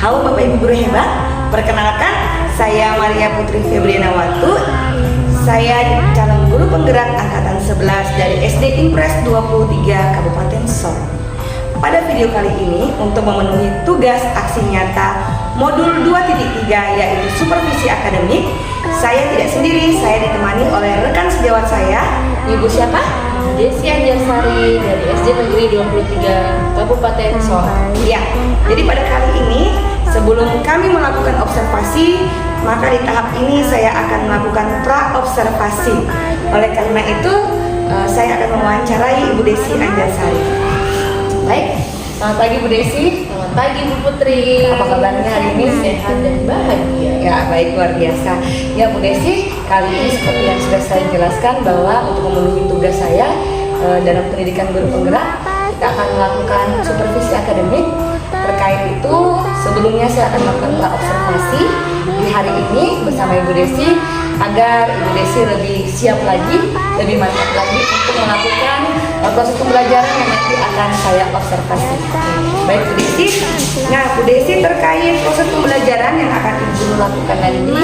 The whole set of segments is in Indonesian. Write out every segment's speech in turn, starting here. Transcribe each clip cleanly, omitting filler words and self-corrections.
Halo Bapak Ibu guru hebat, perkenalkan saya Maria Putri Febriana Watu. Saya calon guru penggerak angkatan 11 dari SD Impres 23 Kabupaten Sorong. Pada video kali ini untuk memenuhi tugas aksi nyata modul 2.3 yaitu supervisi akademik, saya tidak sendiri, saya ditemani oleh rekan sejawat saya. Ibu siapa? Desi Anjarsari dari SD Negeri 23 Kabupaten Sorong. Ya, jadi pada kali ini sebelum kami melakukan observasi, maka di tahap ini saya akan melakukan pra-observasi. Oleh karena itu, saya akan mewawancarai Ibu Desi Anjarsari. Baik, selamat pagi Bu Desi. Selamat pagi Bu Putri. Apa kabarnya hari ini? Sehat dan bahagia. Ya, baik, luar biasa. Ya Bu Desi, kali ini seperti yang sudah saya jelaskan bahwa untuk memenuhi tugas saya dalam pendidikan guru penggerak, kita akan melakukan supervisi akademik. Terkait itu, sebelumnya saya akan melakukan observasi di hari ini bersama Ibu Desi agar Ibu Desi lebih siap lagi, lebih mantap lagi untuk melakukan proses pembelajaran yang nanti akan saya observasi. Baik Bu Desi, nah Bu Desi terkait proses pembelajaran yang akan Ibu lakukan nanti,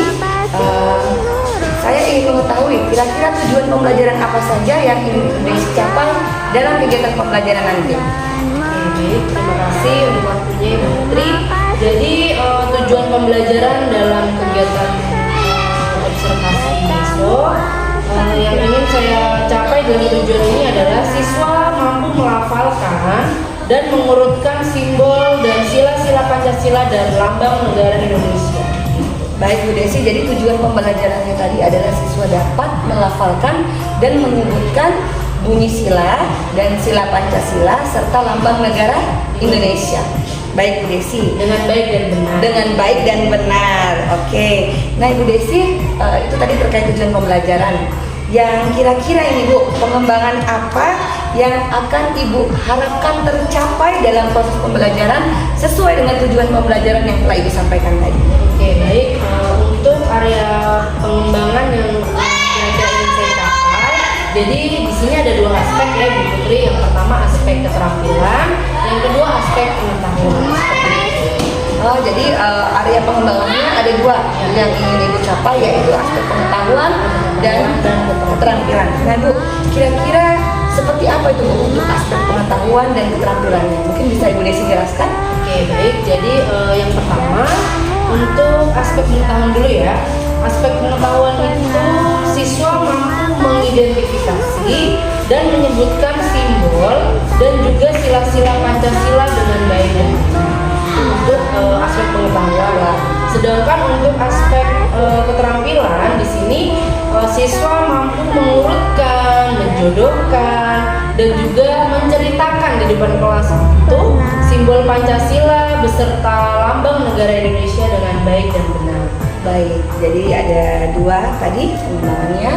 saya ingin mengetahui kira-kira tujuan pembelajaran apa saja yang ingin Ibu Desi capai dalam kegiatan pembelajaran nanti. Baik, terima kasih untuk waktunya Ibu Putri. Jadi tujuan pembelajaran dalam kegiatan observasi siswa yang ingin saya capai dalam tujuan ini adalah siswa mampu melafalkan dan mengurutkan simbol dan sila-sila Pancasila dan lambang negara Indonesia. Baik Bu Desi, jadi tujuan pembelajarannya tadi adalah siswa dapat melafalkan dan menyebutkan bunyi sila dan sila Pancasila serta lambang negara Indonesia. Baik Bu Desi, Dengan baik dan benar. dengan baik dan benar. Oke. Nah Ibu Desi, itu tadi terkait tujuan pembelajaran. Yang kira-kira ini Bu, pengembangan apa yang akan Ibu harapkan tercapai dalam proses pembelajaran sesuai dengan tujuan pembelajaran yang telah Ibu sampaikan tadi? Oke, baik. Untuk area pengembangan yang kira-kira ingin saya capai, jadi di sini ada dua aspek ya Bu Putri. Yang pertama aspek keterampilan, yang kedua aspek pengetahuan. Seperti itu. Oh, jadi area pengembangannya ada dua yang ingin Ibu capai, yaitu aspek pengetahuan dan keterampilan. Nah Bu, kira-kira seperti apa itu Bu untuk aspek pengetahuan dan keterampilannya? Mungkin bisa Ibu Desi jelaskan? Oke, baik. Jadi yang pertama untuk aspek pengetahuan dulu ya. Aspek pengetahuan itu siswa mampu mengidentifikasi dan menyebutkan simbol dan juga sila-sila Pancasila dengan baik dan benar. Untuk aspek pengetahuan. Sedangkan untuk aspek keterampilan di sini siswa mampu mengurutkan, menjodohkan, dan juga menceritakan di depan kelas itu simbol Pancasila beserta lambang negara Indonesia dengan baik dan benar. Baik, jadi ada dua tadi pengembangannya.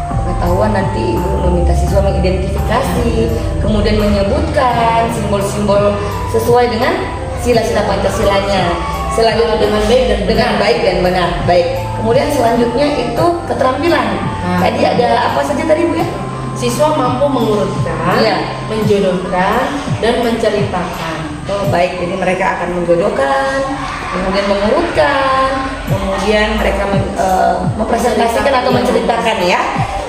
Pengetahuan nanti Ibu meminta siswa mengidentifikasi, kemudian menyebutkan simbol-simbol sesuai dengan sila-sila Pancasilanya. Selanjutnya dengan baik dan benar. Dengan baik dan benar. Baik. Kemudian selanjutnya itu keterampilan. Tadi ada apa saja tadi Bu ya? Siswa mampu mengurutkan, Iya. menjodohkan, dan menceritakan. Oh, baik, jadi mereka akan menggodokan, kemudian mengurutkan, kemudian mereka mempresentasikan atau menceritakan ya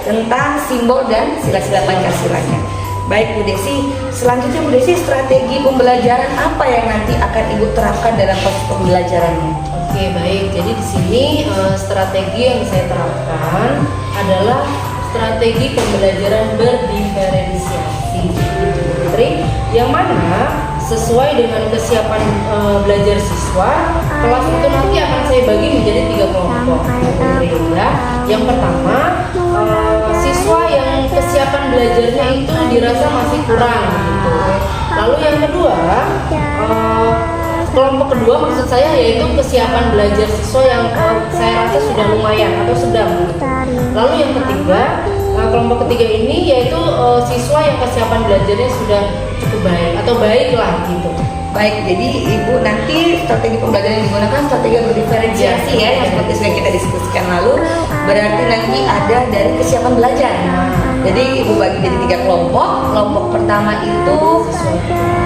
tentang simbol dan sila-sila Pancasilanya. Baik Bu Desi, selanjutnya Bu Desi, strategi pembelajaran apa yang nanti akan Ibu terapkan dalam proses pembelajarannya? Oke, baik. Jadi di sini strategi yang saya terapkan adalah strategi pembelajaran berdiferensiasi, gitu, Putri. Yang mana sesuai dengan kesiapan belajar siswa, kelas itu nanti akan saya bagi menjadi 3 kelompok. Ya. Yang pertama, siswa yang kesiapan belajarnya itu dirasa masih kurang, gitu. Lalu yang kedua, kelompok kedua maksud saya yaitu kesiapan belajar siswa yang saya rasa sudah lumayan atau sedang, gitu. Lalu yang ketiga, kelompok ketiga ini yaitu siswa yang kesiapan belajarnya sudah cukup baik atau baiklah gitu. Baik, jadi Ibu nanti strategi pembelajaran yang digunakan strategi berdiferensiasi ya, yang seperti sudah kita diskusikan lalu. Berarti nanti ada dari kesiapan belajar. Jadi Ibu bagi jadi 3 kelompok. Kelompok pertama itu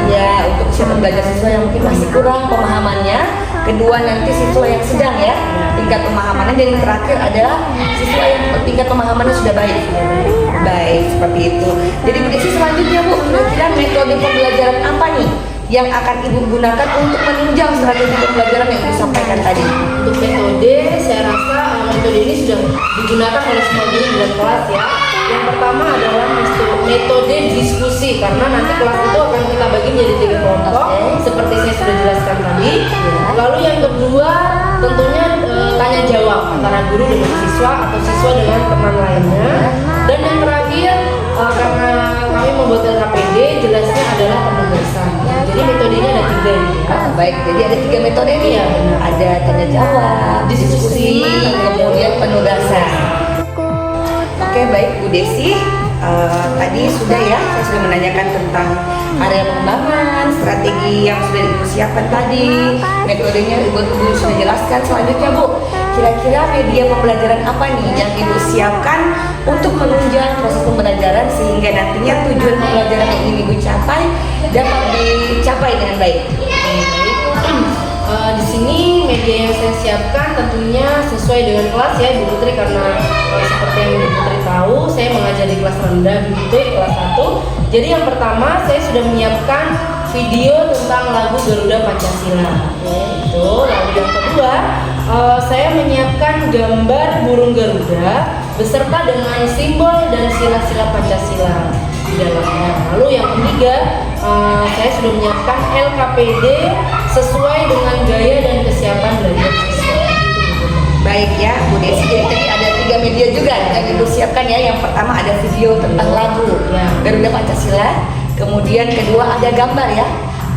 ya untuk kesiapan belajar siswa yang mungkin masih kurang pemahamannya. kedua nanti siswa yang sedang ya tingkat pemahamannya, dan yang terakhir adalah siswa yang tingkat pemahamannya sudah baik. Baik, seperti itu. Jadi Bu Desi, selanjutnya Bu, kira-kira metode pembelajaran apa nih yang akan Ibu gunakan untuk menunjang strategi pembelajaran yang disampaikan tadi? Untuk metode, saya rasa metode ini sudah digunakan oleh semua guru di dalam kelas ya. Yang pertama adalah metode diskusi, karena nanti kelas itu akan kita bagi menjadi 3 kelompok, seperti saya sudah jelaskan tadi. Lalu yang kedua tentunya tanya jawab antara guru dengan siswa atau siswa dengan teman lainnya. Dan yang terakhir karena kami membuat LKPD, jelasnya adalah penugasan. Jadi metodenya ada 3 ini. Baik, jadi ada 3 metode nih. Iya, benar. Ada tanya jawab, diskusi, kemudian penugasan. Oke, baik Bu Desi. Tadi sudah ya, saya sudah menanyakan tentang area pengembangan, strategi yang sudah dipersiapkan tadi, metodenya Ibu sudah jelaskan. Selanjutnya Bu, kira-kira media pembelajaran apa nih yang Ibu siapkan untuk menunjang proses pembelajaran sehingga nantinya tujuan pembelajaran yang ingin Ibu capai dapat dicapai dengan baik? Di sini media yang saya siapkan tentunya sesuai dengan kelas ya Bu Putri, karena seperti yang Bu Putri tahu, saya mengajar di kelas rendah begitu, kelas 1. Jadi yang pertama saya sudah menyiapkan video tentang lagu Garuda Pancasila. Itu. Lalu yang kedua, saya menyiapkan gambar burung Garuda beserta dengan simbol dan sila-sila Pancasila di dalamnya. Lalu yang ketiga, saya sudah menyiapkan LKPD sesuai dengan gaya dan kesiapan belajar siswa. Baik ya Bu Desi, jadi tadi ada 3 media juga yang Ibu siapkan ya. Yang pertama ada video tentang lagu Garuda Pancasila, kemudian kedua ada gambar ya,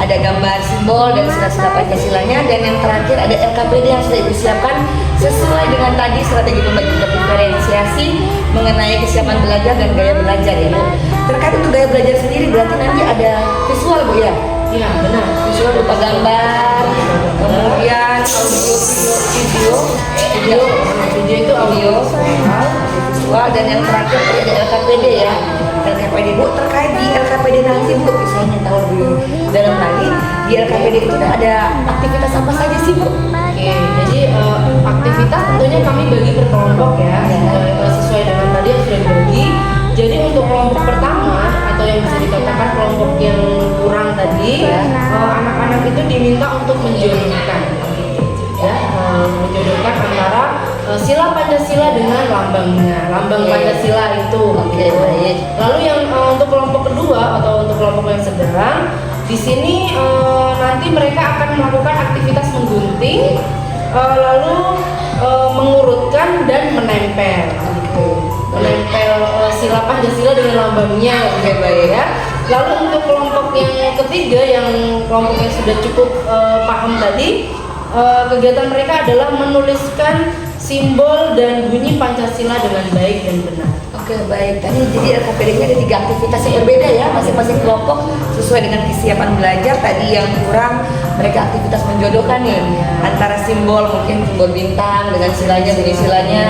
ada gambar simbol dan sila-sila Pancasilanya, dan yang terakhir ada LKPD yang sudah Ibu siapkan sesuai dengan tadi strategi pembagian diferensiasi mengenai kesiapan belajar dan gaya belajar ya Bu. Terkait untuk gaya belajar sendiri berarti nanti ada visual Bu ya? Iya benar. Visual berupa gambar, kemudian video itu audio, visual, dan yang terakhir ada LKPD ya. LKPD Bu, terkait di LKPD nanti Bu, misalnya tahu di dalam lagi di LKPD itu ada aktivitas apa saja sih Bu? Oke, jadi aktivitas tentunya kami bagi per kelompok ya, sesuai dengan tadi yang sudah dibagi. Jadi untuk kelompok pertama atau yang bisa dikatakan kelompok yang kurang tadi, anak-anak itu diminta untuk menjodohkan, ya, menjodohkan antara sila Pancasila dengan lambangnya, lambang Pancasila itu. Oke, baik. Lalu yang untuk kelompok kedua atau untuk kelompok yang sedang, di sini nanti mereka akan melakukan aktivitas menggunting, lalu mengurutkan dan menempel, menempel sila Pancasila dengan lambangnya. Oke, baik ya. Lalu untuk kelompok yang ketiga, yang kelompok yang sudah cukup paham tadi, kegiatan mereka adalah menuliskan simbol dan bunyi Pancasila dengan baik dan benar. Oke, baik. Tadi jadi LKPD-nya ada 3 aktivitas yang berbeda ya, masing-masing kelompok sesuai dengan kesiapan belajar. Tadi yang kurang mereka aktivitas menjodohkan nih antara simbol, mungkin simbol bintang dengan silanya, bunyi silanya,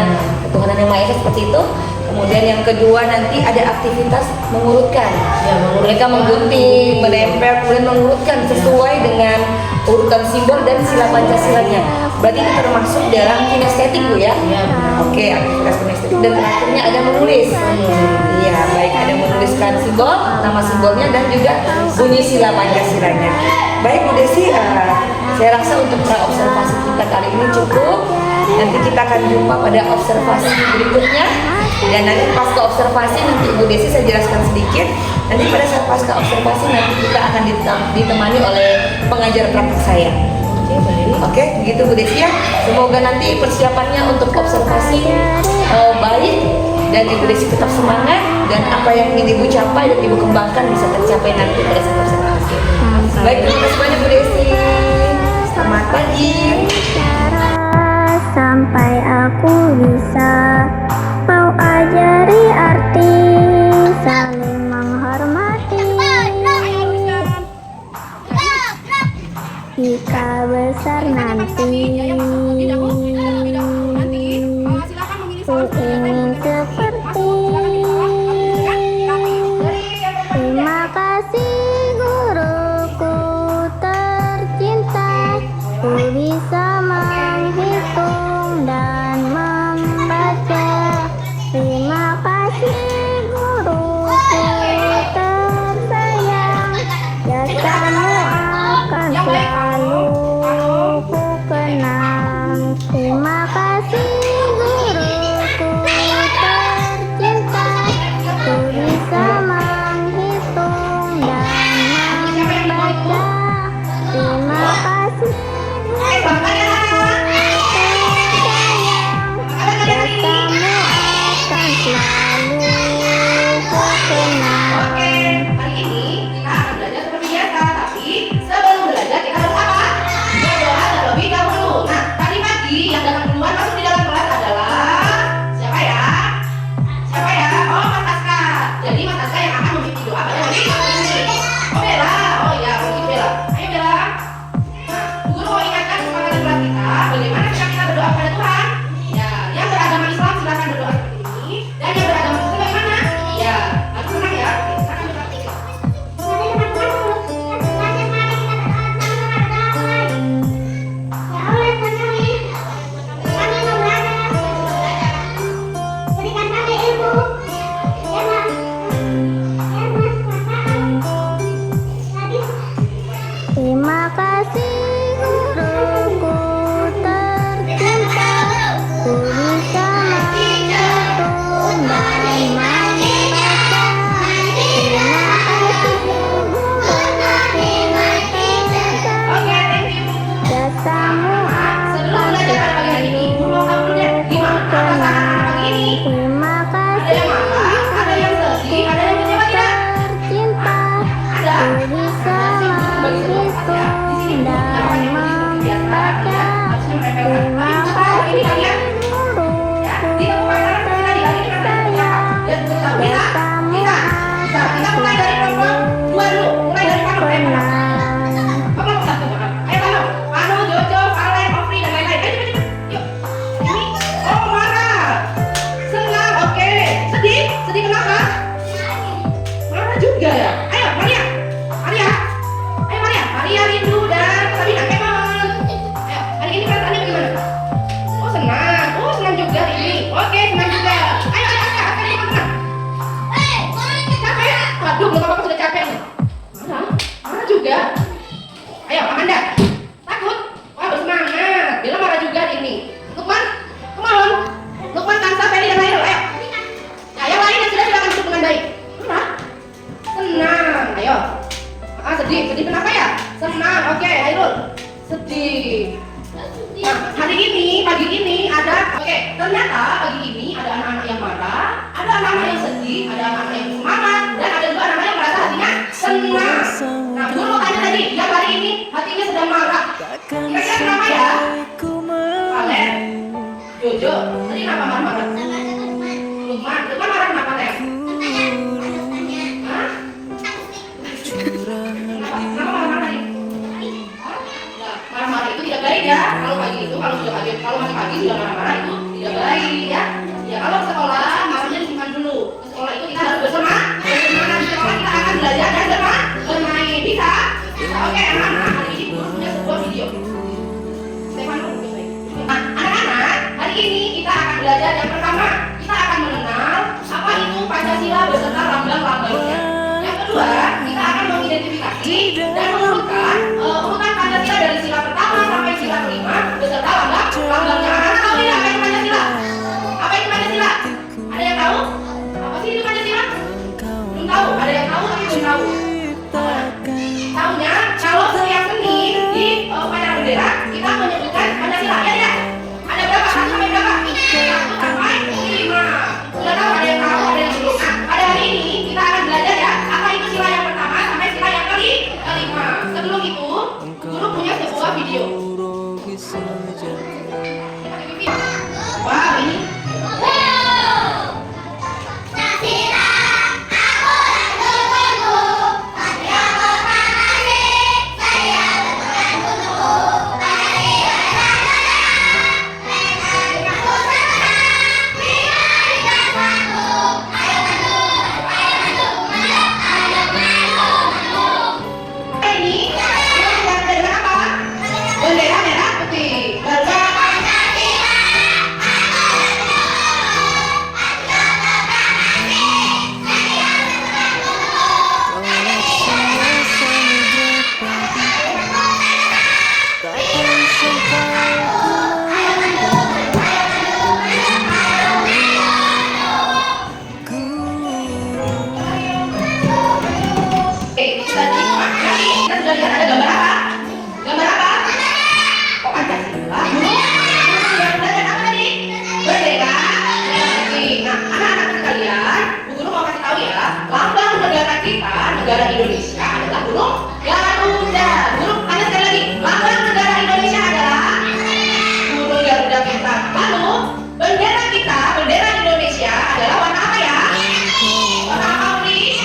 ketuhanan yang Maha Esa seperti itu. Kemudian yang kedua nanti ada aktivitas mengurutkan. Ya, Mereka menggunting, menempel, kemudian mengurutkan sesuai dengan urutan simbol dan sila Pancasilanya. Berarti itu termasuk dalam kinestetik Bu ya? Ya, benar. Oke, aktivitas kinestetik, dan terakhirnya ada menulis. Iya, baik, ada menuliskan simbol, nama simbolnya, dan juga bunyi sila Pancasilanya. Baik Bu Desi, saya rasa untuk observasi kita kali ini cukup. Nanti kita akan jumpa pada observasi berikutnya. Dan nanti pasca observasi nanti Ibu Desi saya jelaskan sedikit. Nanti pada saat pasca observasi nanti kita akan ditemani oleh pengajar praktik saya. Oke, baik. Oke, begitu Bu Desi ya. Semoga nanti persiapannya untuk observasi baik, dan Ibu Desi tetap semangat, dan apa yang ingin Ibu capai dan Ibu kembangkan bisa tercapai nanti pada saat observasi. Baik, terima kasih banyak Bu Desi. Selamat pagi. Sampai aku bisa mau ajari arti saling menghormati. Jika besar nanti ku ingin seperti. Terima kasih guruku tercinta, ku bisa menghitung dan membaca. Terima kasih guruku tersayang, jasamu akan selalu ku kenang. Terima kasih guruku tercinta, ku bisa menghitung dan membaca. Terima kasih guruku tersayang, jasamu akan selalu ku kenang. Oke, hari ini kita akan belajar seperti biasa, tapi sebelum belajar kita harus apa? Berdoa terlebih dahulu. Nah, tadi pagi yang datang duluan masuk di dalam kelas adalah siapa ya? Siapa ya? Oh, Mas Aska. Jadi Mas Aska yang akan memimpin doa pada hari ini. Oh, Bella. Oh iya, mungkin Bella. Ayo Bella. Nah, guru mau ingatkan kepada kelas kita bagaimana kita berdoa pada Tuhan. Ya, yang beragama Islam silakan berdoa seperti ini, dan yang beragama Muslim bagaimana? Ya, harus tenang ya. Silakan berdoa. Terima kasih guruku tercinta, ku bisa menghitung dan membaca. Terima kasih guruku tersayang, Oke, thank you. jasamu Sebelum akan belajar pada pagi hari ini, guru mau tahu dulu deh, gimana perasaan pagi ini? Terima Ada kasih yang marah, ada yang sedih, ada yang kecewa tidak? tercinta, Ada. ku bisa menghitung dan membaca. Terima kasih guruku tersayang, jasamu akan selalu ku kenang. Sedih kenapa? Marah juga ya? Ayo Maria, Maria, ayo Maria, Maria Rindu dan Sabina Kemon. Ayo, hari ini perasaannya bagaimana? Oh senang juga hari ini. Oke, senang juga. Ayo, Aska teman-teman. Capek? Waduh, belum apa-apa sudah capek nih. Marah juga. Ayo, Amanda. Takut? Wah, bersemangat. Bella marah juga hari ini. Lukman, come on. Lukman, Kansa, Ferry, dan Hairul, ayo. Nah, yang lain yang sudah silakan duduk dengan baik. Marah? Senang. Ayo. Sedih kenapa ya? Senang. Oke, Hairul. Sedih. Nah, hari ini, pagi ini ada, ternyata pagi ini ada anak-anak yang marah, ada anak-anak yang sedih, ada anak-anak yang semangat, dan ada juga anak-anak yang merasa hatinya senang. Nah, guru mau tanya tadi, yang hari ini hatinya sedang marah. Kira-kira kenapa ya? Kalian? Jojo, tadi kenapa marah-marah? Lukman marah kenapa, Teh? Hah? Kenapa marah-marah tadi? Marah-marah itu tidak baik ya. Kalau pagi itu, kalau masih pagi sudah marah-marah itu tidak baik ya. Ya kalau sekolah marahnya disimpan dulu. Ke sekolah itu kita harus bersemangat. Di sekolah kita akan belajar dan bermain. Bisa? Oke, anak-anak, hari ini guru punya sebuah video. Stefan, nah, anak-anak, hari ini kita akan belajar yang pertama. Kita akan mengenal apa itu Pancasila beserta lambang-lambangnya. Yang kedua, kita akan mengidentifikasi dan mengurutkan urutan Pancasila dari sila pertama sampai sila kelima beserta lambang-lambangnya. Anak-anak tahu tidak apa itu Pancasila? Apa itu Pancasila? Ada yang tahu? Apa sih itu Pancasila? Belum tahu. Ada yang tahu tapi belum tahu. Tahunya kalau setiap Senin di upacara bendera kita menyebutkan Pancasila. Ya tidak? Ada berapa? Sampai berapa? 1 sampai 5. Sudah tahu? Ada yang tahu? Ada yang belum? Nah, pada hari ini kita akan negara Indonesia adalah Gunung Garuda. Gunung, ada sekali lagi. Lambang negara Indonesia adalah Gunung Garuda kita. Lalu bendera kita, bendera Indonesia adalah warna apa ya? Warna apa Uni?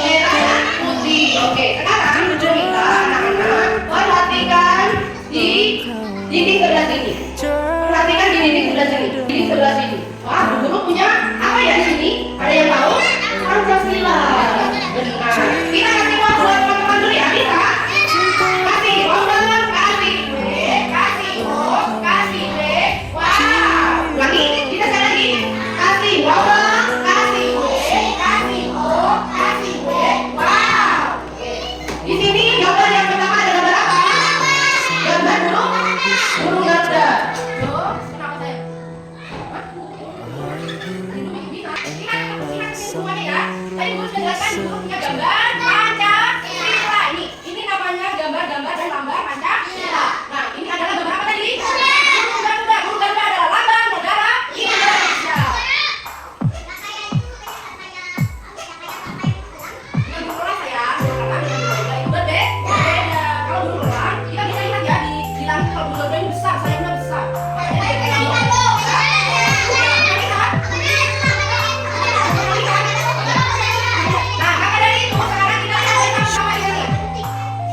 Merah dan putih. Oke, sekarang kita anak-anak perhatikan di dinding sebelah sini. Perhatikan di dinding sebelah sini. Dinding sebelah sini. Wah, Bu Guru punya apa ya di sini? Ada yang tahu? Pancasila. Benar. Kita kasih uang buat teman-teman dulu ya, bisa? Kasih uang dalam, kasih B, kasih O, kasih B. Wow. Lagi, kita sekali lagi. Kasih uang dalam, kasih B, kasih O, kasih B. Wow. Di sini gambar yang pertama ada gambar apa? Gambar Gunung Garuda. Loh, kenapa saya? Semuanya ya. Tadi Guru sudah jelaskan Guru punya gambar Pancasila. Ini namanya gambar-gambar dan lambang Pancasila. Nah, ini adalah gambar apa tadi? Gunung Garuda. Gunung Garuda adalah lambang negara Indonesia. Ini Guru ulang saya, karena berbeda. Kalau Guru ulang, kita bisa lihat ya di langit kalau Gunung Garuda ini besar, sayapnya besar. Makanya dia kayak gini. Nah, maka dari itu sekarang kita lihat bersama-sama di sini.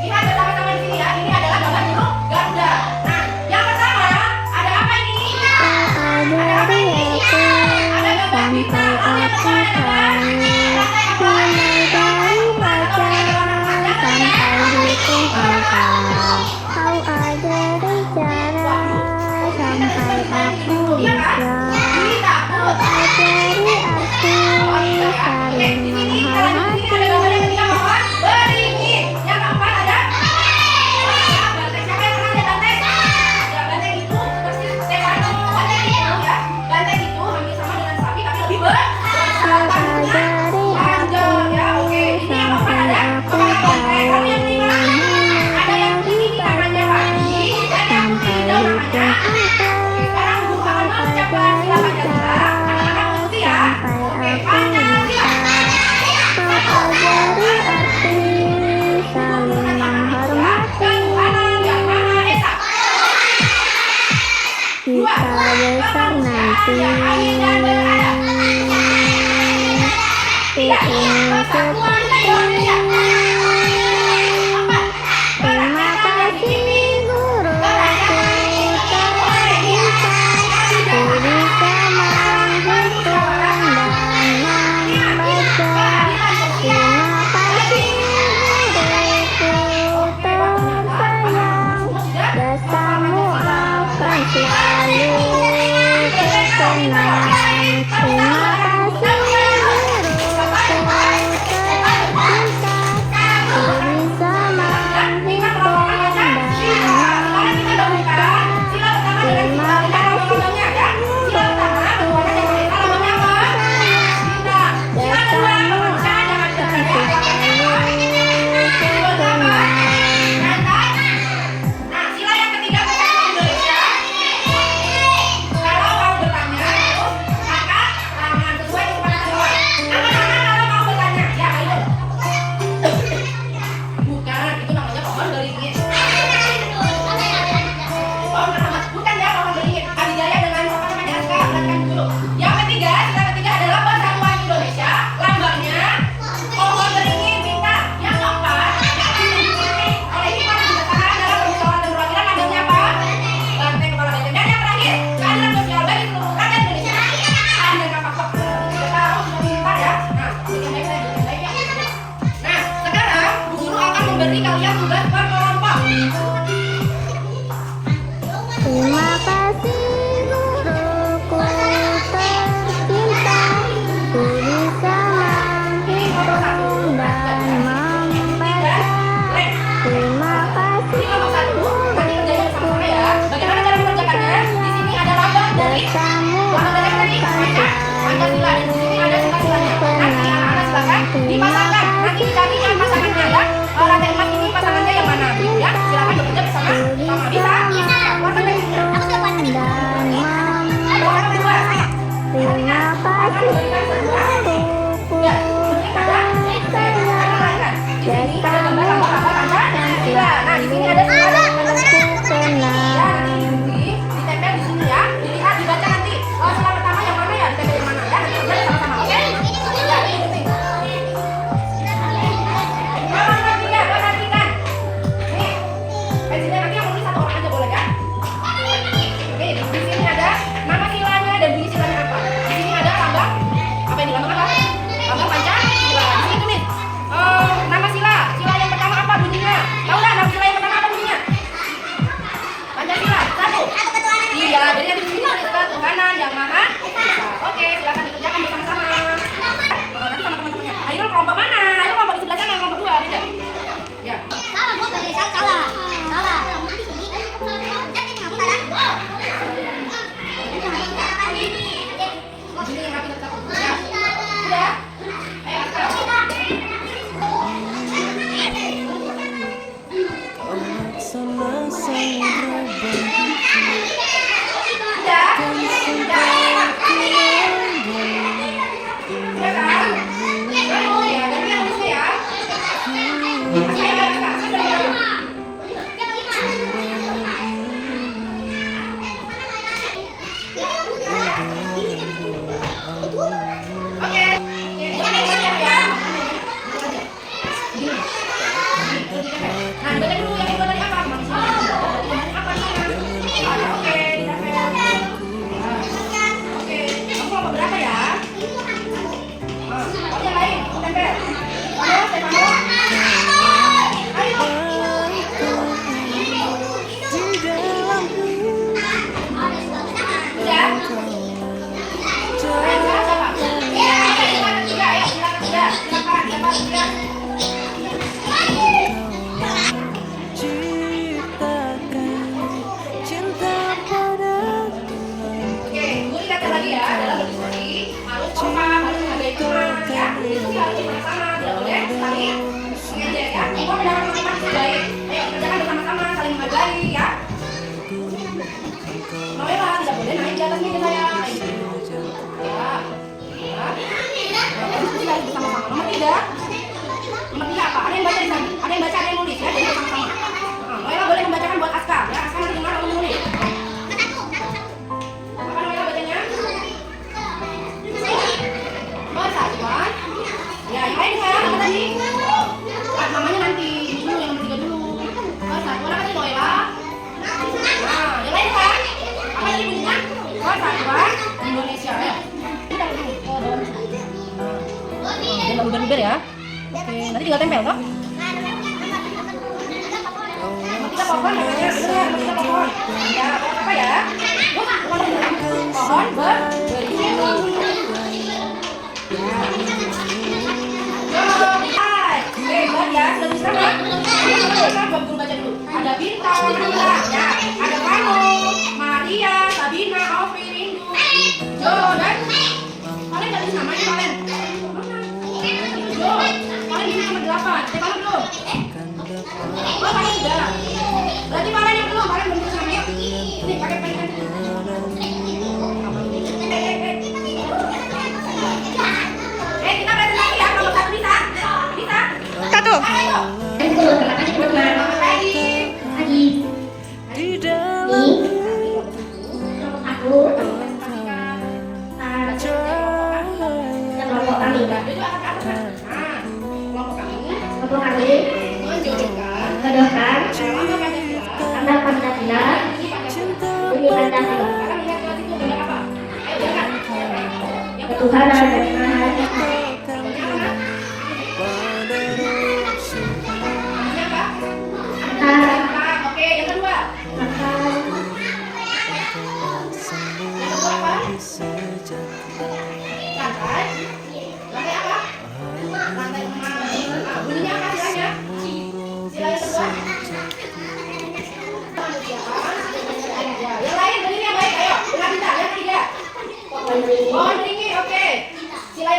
Lihat bersama-sama di sini ya. Ini adalah gambar Gunung Garuda. Nah, yang pertama ada apa ini? Ada apa ini? Ada gambar bintang. Lalu yang kedua ada gambar Kau ajari cara sampai aku bisa. Kau ajari aku saling menghormati. Beringin. Yang keempat ada banteng. Siapa yang pernah lihat banteng? Ya, banteng itu pasti banteng itu ya. Banteng itu hampir sama dengan sapi tapi lebih besar. Panjang ya. Oke. Ini yang keempat ada banteng. Lalu yang kelima ada yang ini namanya padi dan yang hijau namanya. Sekarang Guru akan mengucapkan sila Pancasila. Anak-anak mengikuti ya. Oke, Pancasila. Kau ajari arti saling menghormati. Kita besar nanti. Ini seperti. Terima kasih guruku tercinta. Ku bisa menghitung dan membaca. Terima kasih guruku tersayang. Jasamu akan selalu terkenang. Terima kasih guruku tercinta. Ku bisa menghitung dan membaca. Terima kasih guruku jasamu akan selalu terkenang. Nah, sila yang ketiga bahasa Indonesia. Kalau mau bertanya, terus angkat tangan sesuai kecepatan keluar. Angkat tangan kalau mau bertanya. Ya, ayo. Bukan, itu namanya pohon beringin. Bukan ya pohon beringin. Adijaya dengan apa namanya? Perhatikan dulu. Yang ketiga, sila ketiga adalah Persatuan Indonesia. Lambangnya pohon beringin bintang. Yang keempat, oleh kita juga tahan dalam permusuhan dan perwakilan lambangnya apa? Banteng, kepala banteng. Dan yang terakhir, keadilan sosial bagi seluruh rakyat Indonesia. Ada kapok. Sudah tahu, sudah pintar ya. Nah, bikin baik ya. Nah, sekarang Bu Guru akan memberi kalian tugas per kelompok. Terima kasih guruku tercinta. Ku bisa menghitung dan membaca. Terima kasih Ini kelompok satu, nanti kerjanya bersama-sama ya. Bagaimana cara mengerjakannya? Di sini ada lambang dari jasamu lambang dari tadi namanya Pancasila. Dan di sini ada sila-silanya. Nanti anak-anak silakan dipasangkan. Nanti dicari yang pasangannya ya. Lantai 4 ini pasangannya yang mana? Ya, silakan bekerja bersama. Sama bisa? Warna dari sini. dan Warna kedua. terima kasih guruku Ya, ini ada. tersayang. berdiskusi harus bersama-sama, tidak boleh saling mengejek ya. Semua mendapat masukan itu baik. Ayo kerjakan bersama-sama, saling menghargai ya. Noella tidak boleh naik di atas meja saya. Ya. Diskusi harus bersama-sama. Nomor 3 apa? Ada yang baca di sana? Ada yang baca, ada yang nulis ya, jadi bersama-sama. Noella boleh membacakan buat Aska ya. Aska nanti gimana kalau menulis? Apa Noella bacanya? Persatuan. Ya, yang lain saya apa tadi? Namanya nanti dulu, yang nomor 3 dulu. Persatuan apa tadi Noella? Nah, yang lain kan? Apa tadi bunyinya? Persatuan Indonesia. Ayo. Kita dulu ke dalam. Jangan luber-luber ya. Oke, nanti tinggal tempel toh. Kita pohon namanya, benar, kita pohon. Ya, apa ya? Pohon berberi. Hebat ya, sudah bisa kan? Buat guru baca dulu. Ada Bintang, ya. Ada kamu, Maria, Sabina, Ovi, Rindu, Jo, dan kalian nggak bisa namanya kalian. Jo, kalian bisa nomor 8. Kalian belum? Oh, kalian sudah. Berarti kalian yang belum, kalian belum bisa namanya. Ini pakai pen. Kita belajar lagi ya, nomor 1 bisa? Bisa? 1. Ketuhanan dan Oke, yang kedua. Lantai. Lantai apa? Lantai emas. Bunyinya apa silanya? Sila yang kedua. Ya, yang lain berdiri yang baik. Ayo, dengar kita. Yang ketiga. Pohon beringin, oke. Sila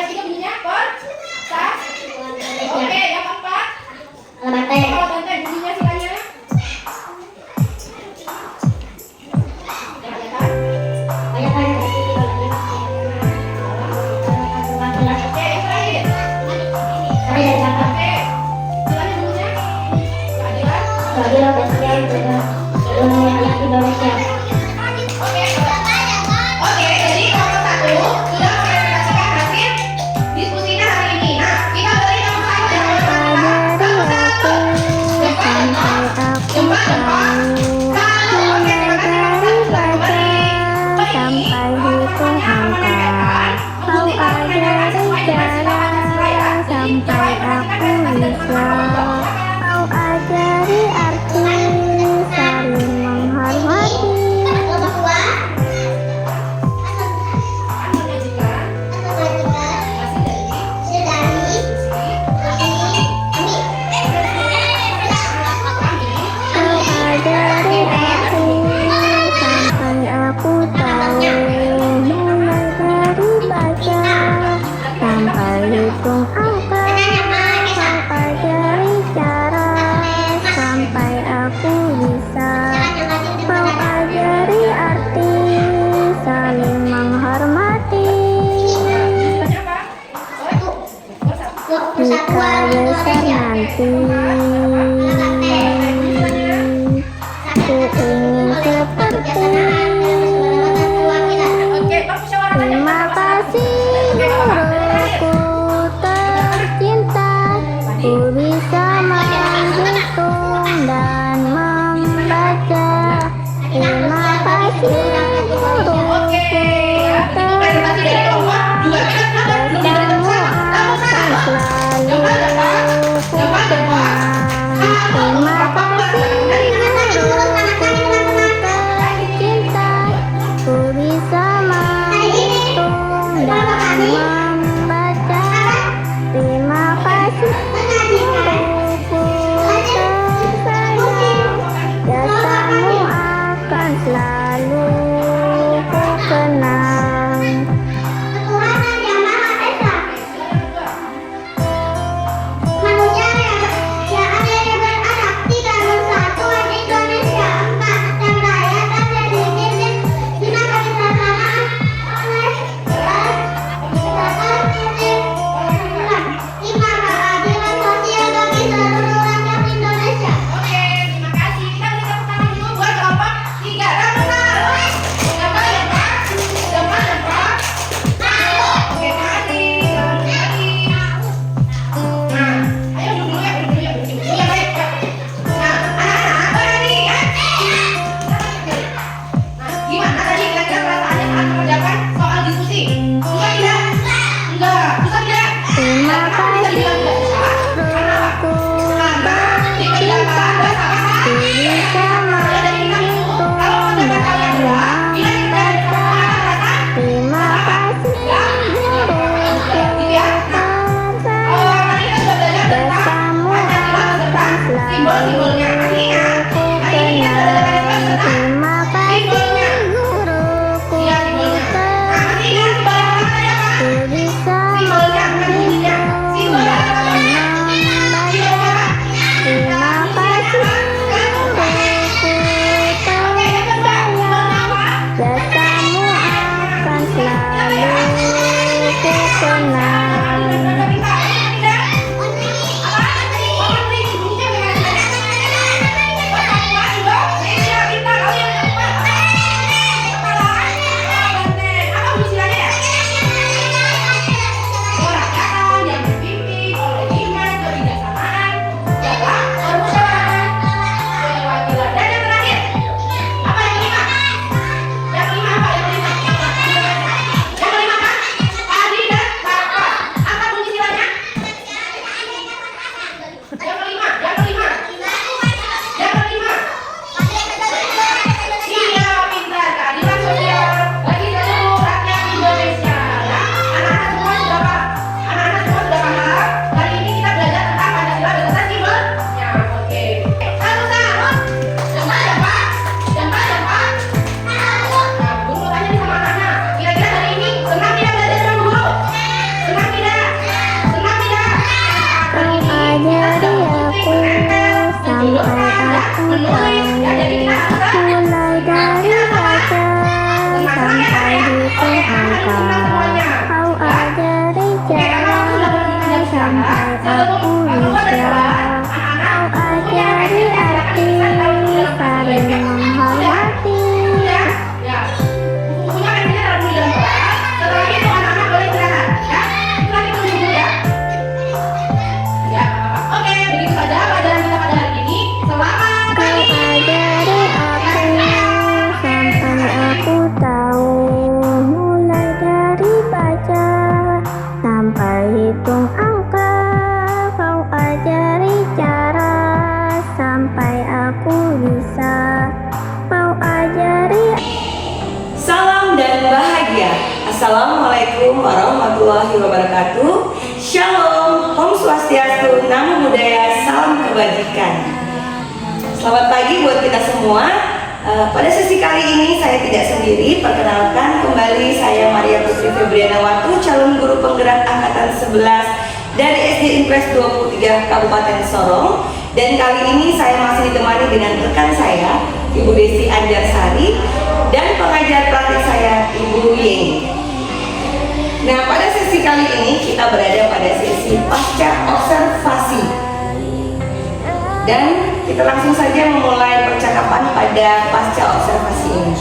Jasamu akan selalu ku kenang. Assalamualaikum warahmatullahi wabarakatuh. Shalom, Om Swastiastu, Namo Buddhaya, salam kebajikan. Selamat pagi buat kita semua. Pada sesi kali ini saya tidak sendiri. Perkenalkan kembali, saya Maria Putri Febriana Watu, calon guru penggerak angkatan 11 dari SD Impres 23 Kabupaten Sorong. Dan kali ini saya masih ditemani dengan rekan saya, Ibu Desi Anjarsari, dan pengajar praktik saya, Ibu Yeng. Nah, pada sesi kali ini kita berada pada sesi pasca observasi. Dan kita langsung saja memulai percakapan pada pasca observasi ini.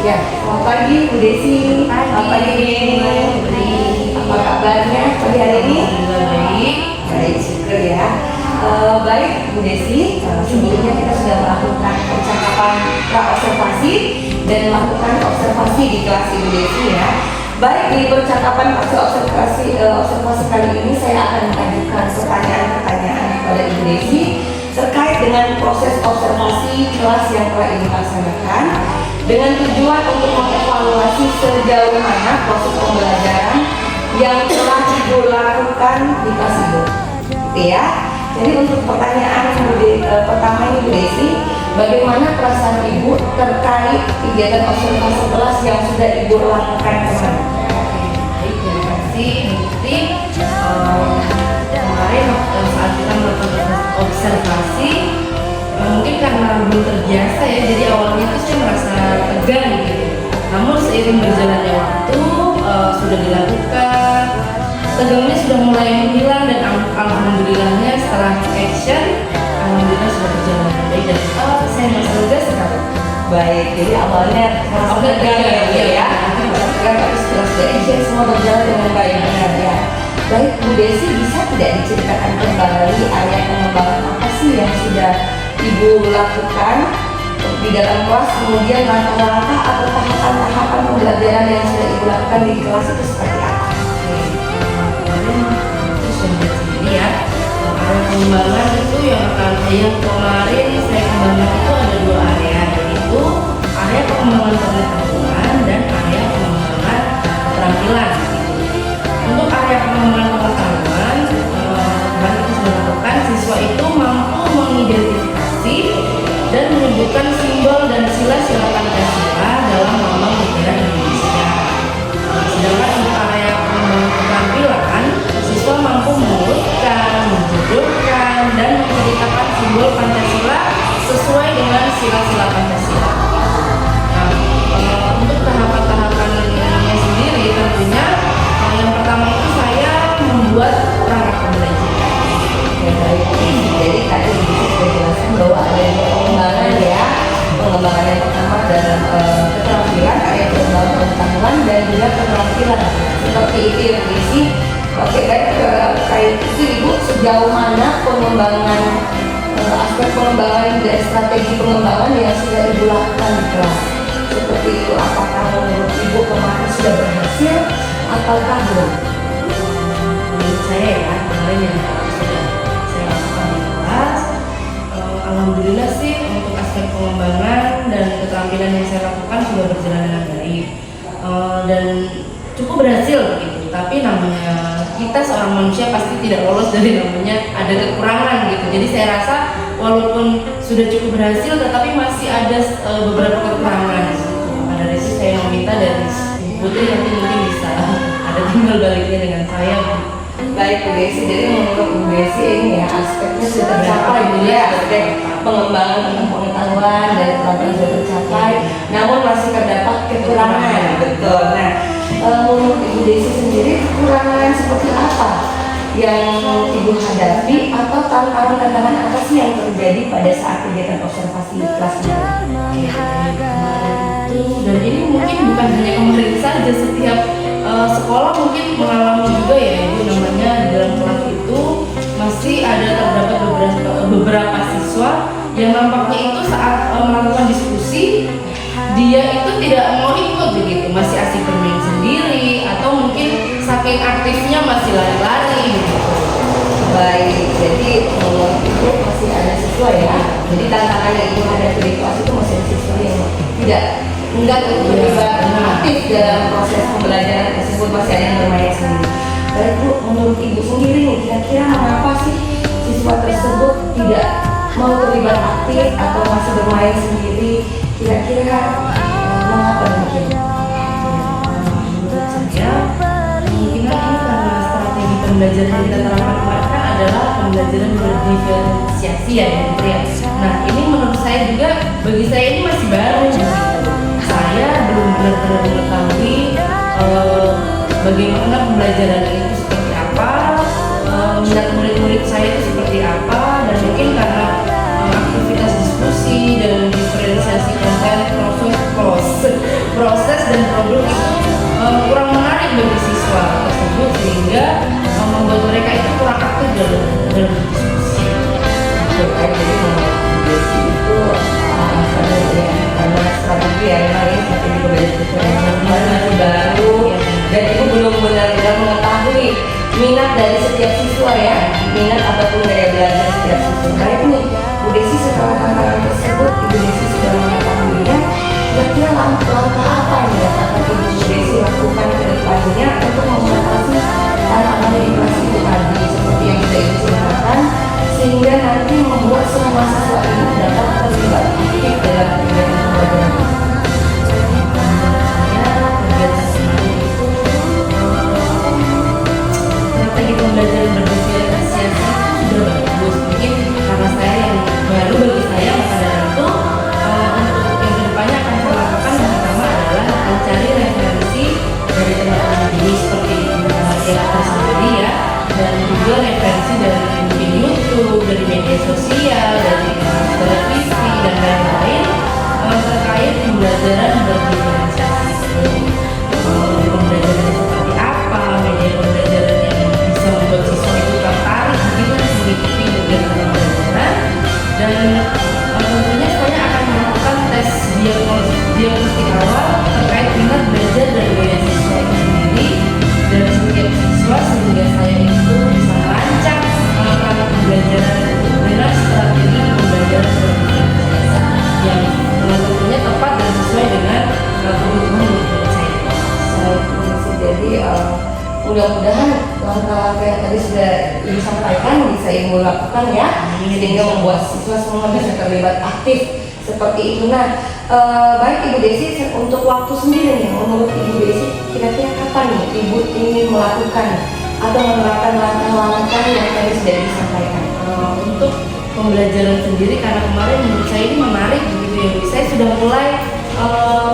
Ya, selamat pagi Bu Desi. Selamat pagi Bu Yeng. Apa kabarnya pagi hari ini? Baik. Baik, syukur ya. Baik Bu Desi, sebelumnya kita sudah melakukan percakapan pra-observasi dan melakukan observasi di kelas Ibu Desi ya. Baik, di percakapan observasi kali ini saya akan mengajukan pertanyaan-pertanyaan kepada Ibu Desi terkait dengan proses observasi kelas yang telah Ibu laksanakan dengan tujuan untuk mengevaluasi sejauh mana proses pembelajaran yang telah Ibu lakukan di kelas Ibu. Gitu ya. Jadi untuk pertanyaan pertama ini Bu Desi, bagaimana perasaan Ibu terkait kegiatan observasi kelas yang sudah Ibu lakukan kemarin? Baik, terima kasih Ibu Putri. Kemarin saat kita melakukan observasi, mungkin karena belum terbiasa ya, jadi awalnya itu saya merasa tegang gitu. Namun seiring berjalannya waktu sudah dilakukan, tegangnya sudah mulai menghilang dan alhamdulillahnya setelah action, alhamdulillah sudah berjalan dengan baik dan saya merasa lega sekali. Baik, jadi awalnya tegang ya. Tapi setelah action semua berjalan dengan baik, benar ya. Baik Bu Desi, bisa tidak diceritakan kembali area pengembangan apa sih yang sudah Ibu lakukan di dalam kelas, kemudian langkah-langkah atau tahapan-tahapan pembelajaran yang sudah Ibu lakukan di kelas itu seperti apa? Itu sudah sendiri ya. Area pengembangan itu yang kemarin saya kembangkan itu ada dua area, yaitu area pengembangan pengetahuan dan area pengembangan keterampilan. Untuk area pengembangan pengetahuan, kemarin kita sudah lakukan, siswa itu mampu mengidentifikasi dan menyebutkan simbol dan sila-sila Pancasila dalam lambang negara Indonesia. Sedangkan untuk area pengembangan keterampilan, siswa mampu mengurutkan, menjodohkan, dan menceritakan simbol Pancasila sesuai dengan sila-sila kesulitan di kelas. Seperti itu, apakah menurut Ibu kemarin sudah berhasil ataukah belum? Menurut saya ya, kemarin yang sudah saya lakukan di kelas, alhamdulillah sih untuk aspek pengembangan dan keterampilan yang saya lakukan sudah berjalan dengan baik. Dan cukup berhasil gitu. Tapi namanya kita seorang manusia pasti tidak lolos dari namanya ada kekurangan gitu. Jadi saya rasa walaupun sudah cukup berhasil tetapi masih ada beberapa kekurangan gitu. Maka dari itu saya meminta dari Putri nanti mungkin bisa ada timbal baliknya dengan saya. Baik Bu Desi, jadi menurut Bu Desi ini ya aspeknya sudah tercapai Bu ya, aspek pengembangan tentang pengetahuan dan keterampilan sudah tercapai, namun masih terdapat kekurangan. Betul. Nah, menurut Ibu Desi sendiri kekurangan seperti apa yang Ibu hadapi atau tantangan-tantangan apa sih yang terjadi pada saat kegiatan observasi kelas ini? Dan ini mungkin bukan hanya kemarin saja, setiap sekolah mungkin mengalami juga ya, itu namanya di dalam kelas itu masih ada terdapat beberapa siswa yang nampaknya itu saat melakukan diskusi dia itu tidak mau ikut begitu, masih asik bermain sendiri atau mungkin saking aktifnya masih lari-lari gitu. Baik, jadi menurut Ibu masih ada siswa ya. Jadi tantangan yang Ibu hadapi di kelas itu masih ada siswa yang tidak terlibat aktif dalam proses pembelajaran tersebut, masih ada yang bermain sendiri. Baik Bu, menurut Ibu sendiri nih, kira-kira mengapa sih siswa tersebut tidak mau terlibat aktif atau masih bermain sendiri? Kira-kira mengapa demikian? Menurut saya kemungkinan ini karena strategi pembelajaran yang kita terapkan kemarin adalah pembelajaran berdiferensiasi ya gitu ya. Nah ini menurut saya juga, bagi saya ini masih baru gitu. Saya belum benar-benar mengetahui bagaimana pembelajaran itu seperti apa, minat murid-murid saya itu seperti apa, dan mungkin karena aktivitas diskusi dan diferensiasi konten proses dan produk itu kurang menarik bagi siswa tersebut sehingga membuat mereka itu kurang aktif dalam diskusi. Jadi menurut Bu Desi itu karena strategi yang lain strategi pembelajaran masih baru dan Ibu belum benar-benar mengetahui minat dari setiap siswa ya, minat ataupun daya belajar setiap siswa. Baik nih, Bu Desi setelah tantangan tersebut Ibu Desi sudah mengetahuinya, kira-kira langkah apa yang dapat Ibu Desi lakukan ke depannya untuk mengatasi tantangan di kelas itu tadi seperti yang sudah Ibu ceritakan, sehingga nanti membuat semua siswa ini dapat terlibat aktif dalam kegiatan pembelajaran. Strategi pembelajaran berdiferensiasi sudah bagus. Mungkin karena saya yang baru bagi saya, maka dari itu untuk yang kedepannya akan saya lakukan yang pertama adalah mencari referensi dari teman-teman ini seperti teater sendiri ya, dan juga referensi dari mungkin YouTube, dari media sosial, dari televisi dan lain-lain terkait pembelajaran berdiferensiasi. Pembelajaran seperti apa, media pembelajaran yang bisa membuat siswa itu tertarik begitu mengikuti kegiatan pembelajaran, dan tentunya saya akan melakukan tes diagnostik awal terkait minat belajar dari gaya siswa itu sendiri dan setiap siswa sehingga saya itu bisa merancang anak-anak pembelajaran dengan strategi pembelajaran berdiferensiasi yang tentunya tepat dan sesuai dengan kebutuhan murid saya. Jadi mudah-mudahan langkah-langkah yang tadi sudah Ibu sampaikan bisa Ibu lakukan ya, sehingga membuat siswa semua bisa terlibat aktif seperti itu. Nah, baik Ibu Desi, untuk waktu sendiri nih, menurut Ibu Desi kira-kira kapan nih Ibu ingin melakukan atau menerapkan langkah-langkah yang tadi sudah disampaikan? Untuk pembelajaran sendiri, karena kemarin menurut saya ini menarik begitu ya, saya sudah mulai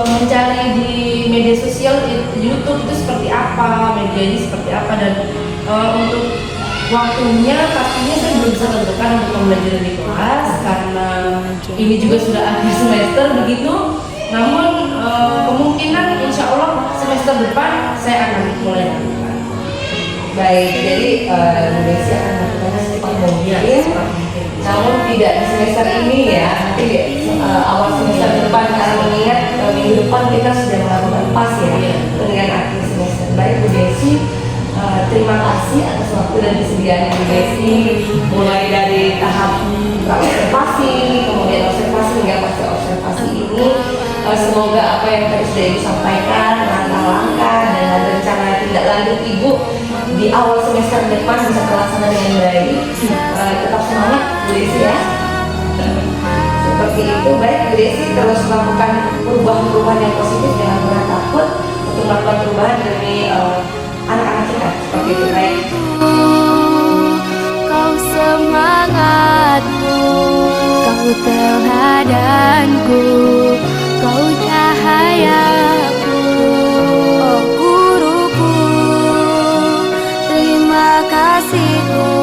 mencari di media sosial YouTube itu seperti apa, media ini seperti apa, dan untuk waktunya pastinya saya belum bisa tentukan untuk pembelajaran di kelas karena ini juga sudah akhir semester begitu. Namun kemungkinan insya Allah semester depan saya akan mulai lakukan. Baik, jadi Bu Desi akan melakukannya secepat mungkin, namun tidak di semester ini ya, nanti awal semester depan karena waktu dan kesediaan Bu Desi, mulai dari tahap observasi, kemudian observasi hingga pasca observasi ini. Semoga apa yang tadi sudah Ibu sampaikan, langkah-langkah dan rencana tindak lanjut Ibu di awal semester depan bisa terlaksana dengan baik. Tetap semangat Bu Desi ya. Seperti itu, baik Bu Desi terus melakukan perubahan-perubahan yang positif, jangan pernah takut untuk melakukan perubahan demi anak-anak kita. Seperti itu, baik. Kau semangatku, kau teladanku, kau cahayaku, oh guruku, terima kasihku.